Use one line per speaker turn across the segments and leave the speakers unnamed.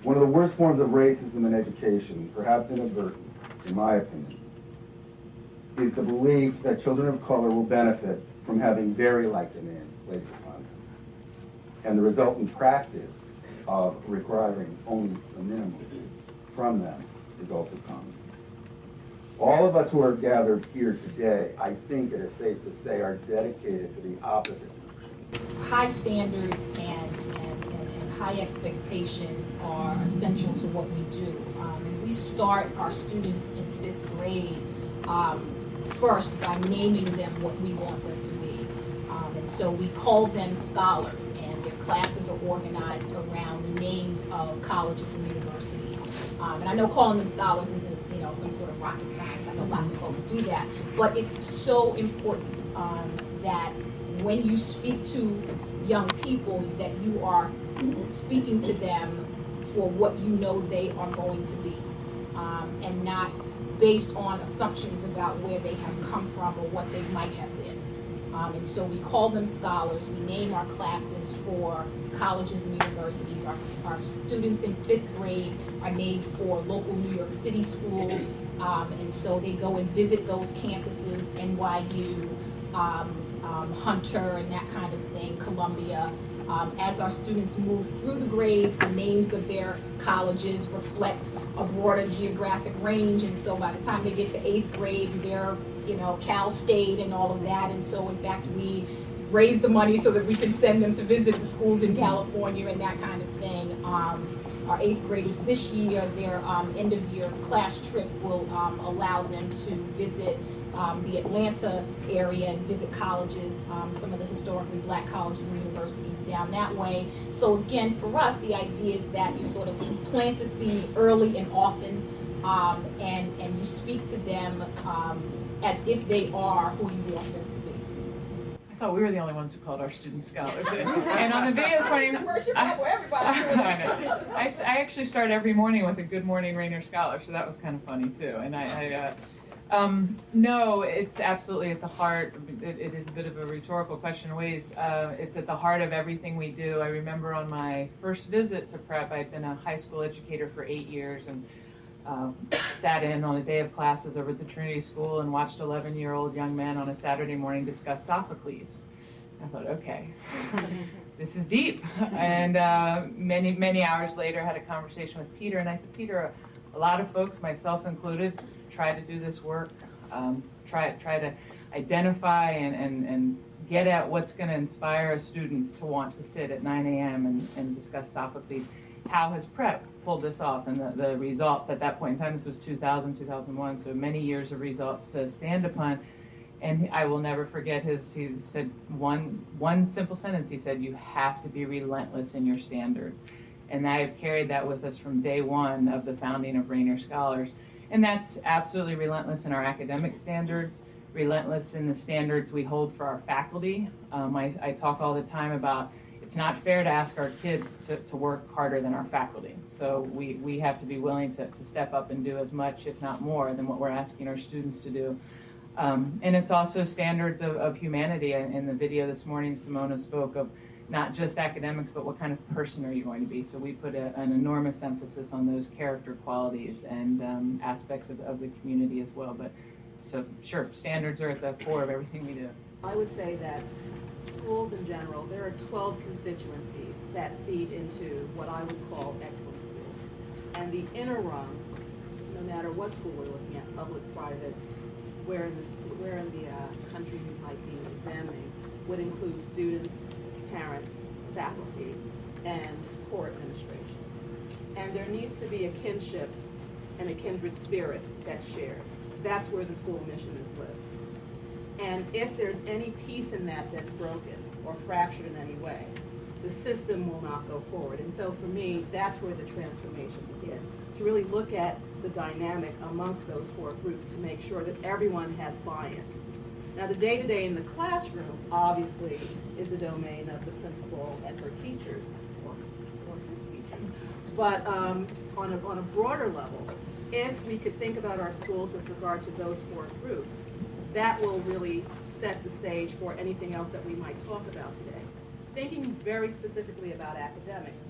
One of the worst forms of racism in education, perhaps inadvertent, in my opinion, is the belief that children of color will benefit from having very light demands placed upon them, and the resultant practice of requiring only the minimum from them is also common. All of us who are gathered here today, I think it is safe to say, are dedicated to the opposite notion.
High standards and high expectations are essential to what we do. And we start our students in 5th grade first by naming them what we want them to be. And so we call them scholars, and their classes are organized around the names of colleges and universities. And I know calling them scholars isn't, some sort of rocket science. I know lots of folks do that, but it's so important that when you speak to young people, that you are speaking to them for what you know they are going to be, and not based on assumptions about where they have come from or what they might have been. And so we call them scholars. We name our classes for colleges and universities. Our students in 5th grade are named for local New York City schools, and so they go and visit those campuses, NYU, Hunter, and that kind of thing, Columbia. As our students move through the grades, the names of their colleges reflect a broader geographic range, and so by the time they get to 8th grade, they're, Cal State and all of that, and so in fact we raise the money so that we can send them to visit the schools in California and that kind of thing. Our 8th graders this year, their end-of-year class trip will allow them to visit the Atlanta area and visit colleges, some of the historically black colleges and universities down that way. So again, for us, the idea is that you sort of plant the seed early and often, and you speak to them as if they are who you want them to be.
I thought we were the only ones who called our students scholars. And on the video this morning, I actually start every morning with a "Good morning, Rainier Scholar," so that was kind of funny too. And no, it's absolutely at the heart. It is a bit of a rhetorical question in ways. It's at the heart of everything we do. I remember on my first visit to prep, I'd been a high school educator for 8 years, and sat in on a day of classes over at the Trinity School and watched 11-year-old young men on a Saturday morning discuss Sophocles. I thought, okay, this is deep. And many hours later, had a conversation with Peter, and I said, Peter, a lot of folks, myself included, try to do this work, try to identify and get at what's going to inspire a student to want to sit at 9 a.m. and discuss Sophocles. How has prep pulled this off? And the results at that point in time, this was 2000, 2001, so many years of results to stand upon. And I will never forget he said one simple sentence. He said, you have to be relentless in your standards. And I have carried that with us from day one of the founding of Rainier Scholars. And that's absolutely relentless in our academic standards, relentless in the standards we hold for our faculty. I talk all the time about it's not fair to ask our kids to work harder than our faculty. So we have to be willing to step up and do as much, if not more, than what we're asking our students to do. And it's also standards of humanity. In the video this morning, Simona spoke of not just academics, but what kind of person are you going to be? So we put an enormous emphasis on those character qualities and aspects of the community as well. But so sure, standards are at the core of everything we do.
I would say that schools in general, there are 12 constituencies that feed into what I would call excellent schools. And the inner rung, no matter what school we're looking at, public, private, where in the country you might be examining, would include students, parents, faculty, and core administration. And there needs to be a kinship and a kindred spirit that's shared. That's where the school mission is lived. And if there's any piece in that that's broken or fractured in any way, the system will not go forward. And so for me, that's where the transformation begins, to really look at the dynamic amongst those four groups to make sure that everyone has buy-in. Now, the day-to-day in the classroom, obviously, is the domain of the principal and her teachers, or his teachers. But on a broader level, if we could think about our schools with regard to those four groups, that will really set the stage for anything else that we might talk about today. Thinking very specifically about academics,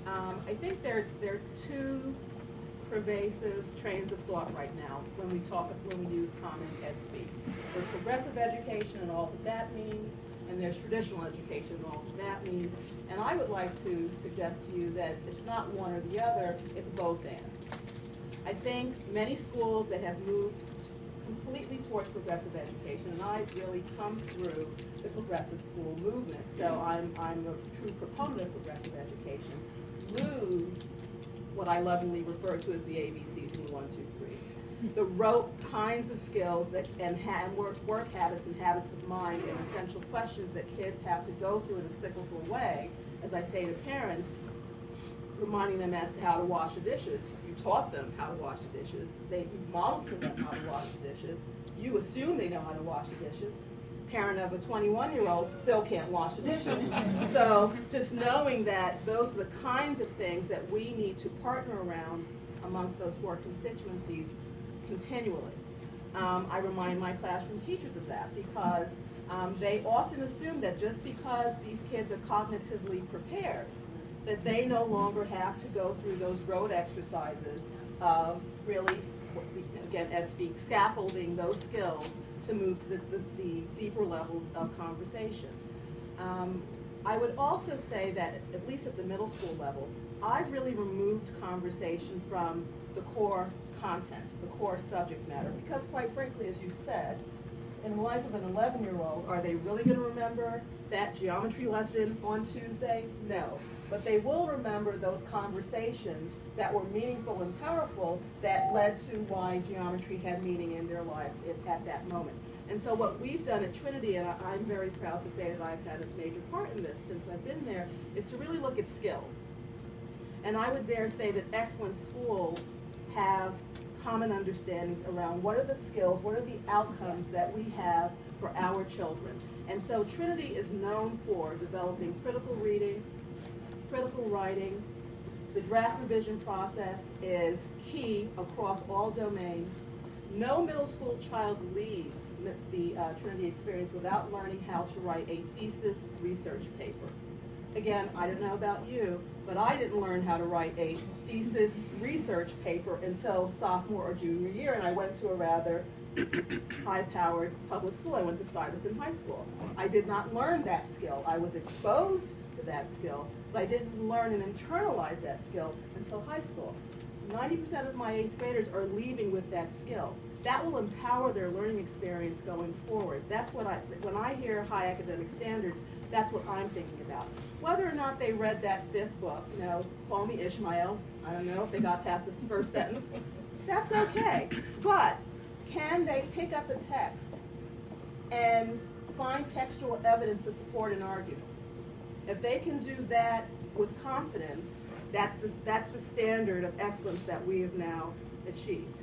I think there are two pervasive trains of thought right now when we use common ed speak. There's progressive education and all that that means, and there's traditional education and all that that means. And I would like to suggest to you that it's not one or the other, it's both and. I think many schools that have moved completely towards progressive education, and I really come through the progressive school movement, so I'm a true proponent of progressive education, lose what I lovingly refer to as the ABCs and the 1, 2, 3. The rote kinds of skills that, and work habits and habits of mind and essential questions that kids have to go through in a cyclical way, as I say to parents, reminding them as to how to wash the dishes. You taught them how to wash the dishes. You modeled for them how to wash the dishes. You assume they know how to wash the dishes. Parent of a 21-year-old still can't wash the dishes. So just knowing that those are the kinds of things that we need to partner around amongst those 4 constituencies continually. I remind my classroom teachers of that because they often assume that just because these kids are cognitively prepared, that they no longer have to go through those road exercises of really, again, Ed speak, scaffolding those skills to move to the deeper levels of conversation. I would also say that, at least at the middle school level, I've really removed conversation from the core content, the core subject matter, because quite frankly, as you said, in the life of an 11-year-old, are they really going to remember that geometry lesson on Tuesday? No. But they will remember those conversations that were meaningful and powerful that led to why geometry had meaning in their lives at that moment. And so what we've done at Trinity, and I'm very proud to say that I've had a major part in this since I've been there, is to really look at skills. And I would dare say that excellent schools have common understandings around what are the skills, what are the outcomes that we have for our children. And so Trinity is known for developing critical reading, critical writing. The draft revision process is key across all domains. No middle school child leaves the Trinity experience without learning how to write a thesis research paper. Again, I don't know about you, but I didn't learn how to write a thesis research paper until sophomore or junior year, and I went to a rather high-powered public school. I went to Stuyvesant High School. I did not learn that skill. I was exposed to that skill, but I didn't learn and internalize that skill until high school. 90% of my 8th graders are leaving with that skill. That will empower their learning experience going forward. That's what when I hear high academic standards, that's what I'm thinking about. Whether or not they read that 5th book, Call Me Ishmael, I don't know if they got past the first sentence, that's okay. But can they pick up a text and find textual evidence to support an argument? If they can do that with confidence, that's the standard of excellence that we have now achieved.